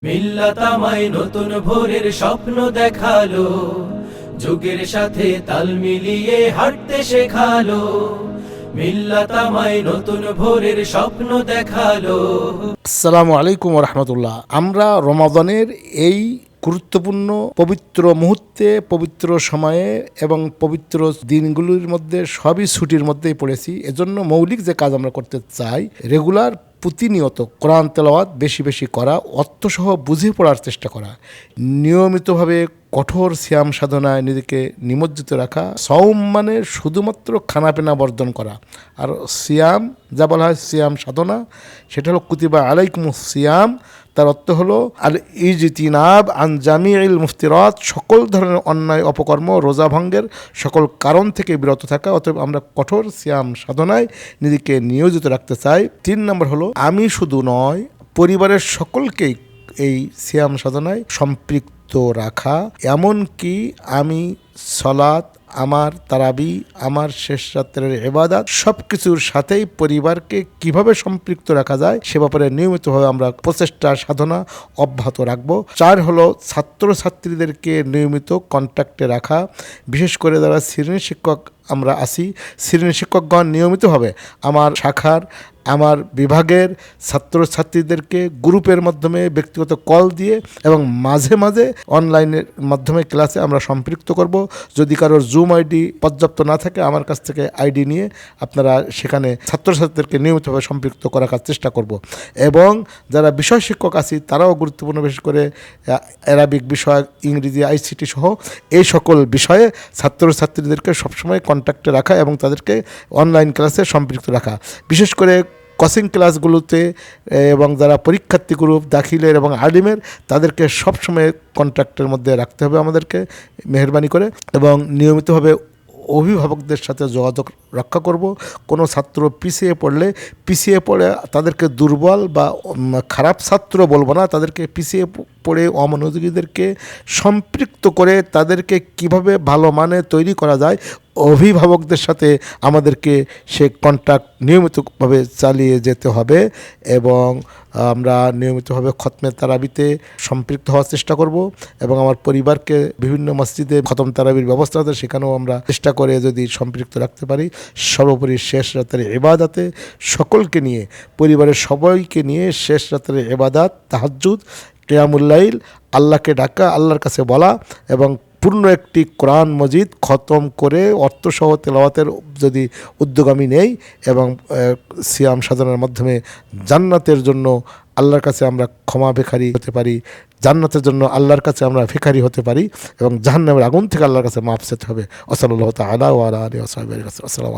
মিল্লাত আমায় নতুন ভোরের স্বপ্ন দেখালো, যুগের সাথে তাল মিলিয়ে হাঁটতে শেখালো। মিল্লাত আমায় নতুন ভোরের স্বপ্ন দেখালো। আসসালামু আলাইকুম রহমতুল্লাহ। আমরা রমাদানের এই গুরুত্বপূর্ণ পবিত্র মুহূর্তে, পবিত্র সময়ে এবং পবিত্র দিনগুলির মধ্যে সবই ছুটির মধ্যেই পড়েছি। এজন্য মৌলিক যে কাজ আমরা করতে চাই, রেগুলার প্রতিনিয়ত কোরআন তেলাওয়াত বেশি বেশি করা, অর্থসহ বুঝে পড়ার চেষ্টা করা, নিয়মিতভাবে কঠোর সিয়াম সাধনায় নিজেকে নিমজ্জিত রাখা। সওম মানে শুধুমাত্র খানাপিনা বর্জন করা, আর সিয়াম যা বলা হয় সিয়াম সাধনা, সেটা হলো কুতিবা আলাইকুমুস সিয়াম। তার অর্থ হলো আল ইজতিনাব আন জামিউল মুফতিরাত, সকল ধরনের অন্যায় অপকর্ম, রোজা ভঙ্গের সকল কারণ থেকে বিরত থাকা। অতএব আমরা কঠোর সিয়াম সাধনায় নিজেকে নিয়োজিত রাখতে চাই। 3 নম্বর হলো আমি শুধু নয়, পরিবারের সকলকেই এই সিয়াম সাধনায় সম্পৃক্ত রাখা। এমনকি আমি সলাত, আমার তারাবি, আমার শেষ রাত্রের ইবাদত সব কিছুর সাথেই পরিবারকে কিভাবে সম্পৃক্ত রাখা যায় সে ব্যাপারে নিয়মিতভাবে আমরা প্রচেষ্টা সাধনা অব্যাহত রাখবো। 4 হলো ছাত্রছাত্রীদেরকে নিয়মিত কন্ট্যাক্টে রাখা। বিশেষ করে যারা শ্রেণী শিক্ষক আমরা আছি, শ্রেণী শিক্ষকগণ নিয়মিতভাবে আমার শাখার, আমার বিভাগের ছাত্রছাত্রীদেরকে গ্রুপের মাধ্যমে ব্যক্তিগত কল দিয়ে এবং মাঝে মাঝে অনলাইনের মাধ্যমে ক্লাসে আমরা সম্পৃক্ত করব। যদি কারোর জুম আইডি পর্যাপ্ত না থাকে, আমার কাছ থেকে আইডি নিয়ে আপনারা সেখানে ছাত্রছাত্রীদেরকে নিয়মিতভাবে সম্পৃক্ত করার চেষ্টা করব। এবং যারা বিষয় শিক্ষক আছি তারাও গুরুত্বপূর্ণ, বিশেষ করে অ্যারাবিক বিষয়, ইংরেজি, আইসিটি সহ এই সকল বিষয়ে ছাত্রছাত্রীদেরকে সবসময় কন্ট্যাক্টে রাখা এবং তাদেরকে অনলাইন ক্লাসে সম্পৃক্ত রাখা। বিশেষ করে কোচিং ক্লাসগুলোতে এবং যারা পরীক্ষার্থী গ্রুপ দাখিলের এবং আলিমের, তাদেরকে সবসময় কন্ট্যাক্টের মধ্যে রাখতে হবে আমাদেরকে মেহরবানি করে। এবং নিয়মিতভাবে অভিভাবকদের সাথে যোগাযোগ রক্ষা করব। কোনো ছাত্র পিছিয়ে পড়ে তাদেরকে দুর্বল বা খারাপ ছাত্র বলবো না, তাদেরকে পিছিয়ে পড়ে অমনোযোগীদেরকে সম্পৃক্ত করে তাদেরকে কিভাবে ভালো মানে তৈরি করা যায়, অভিভাবকদের সাথে আমাদেরকে সে কন্ট্যাক্ট নিয়মিতভাবে চালিয়ে যেতে হবে। এবং আমরা নিয়মিতভাবে খতমে তারাবিতে সম্পৃক্ত হওয়ার চেষ্টা করব। এবং আমার পরিবারকে বিভিন্ন মসজিদে খতম তারাবির ব্যবস্থা আছে, সেখানেও আমরা চেষ্টা করে যদি সম্পৃক্ত রাখতে পারি। সর্বোপরি শেষ রাতের ইবাদতে সকলকে নিয়ে, পরিবারের সবাইকে নিয়ে শেষ রাতের ইবাদত, তাহাজ্জুদ, কিয়ামুল লাইল, আল্লাহকে ডাকা, আল্লাহর কাছে বলা এবং পূর্ণ একটি কোরআন মজিদ খতম করে অর্থসহ তেলাওয়াতের যদি উদ্যোগ আমি নেই এবং সিয়াম সাধনার মাধ্যমে জান্নাতের জন্য আল্লাহর কাছে আমরা ক্ষমা ভিখারি হতে পারি, জান্নাতের জন্য আল্লাহর কাছে আমরা ভিখারি হতে পারি এবং জাহান্নামের আগুন থেকে আল্লাহর কাছে মাফ চেতে হবে। ওয়া সাল্লাল্লাহু তাআলা ওয়া আলা আলিহি ওয়া সাহবিহি ওয়া সাল্লাম।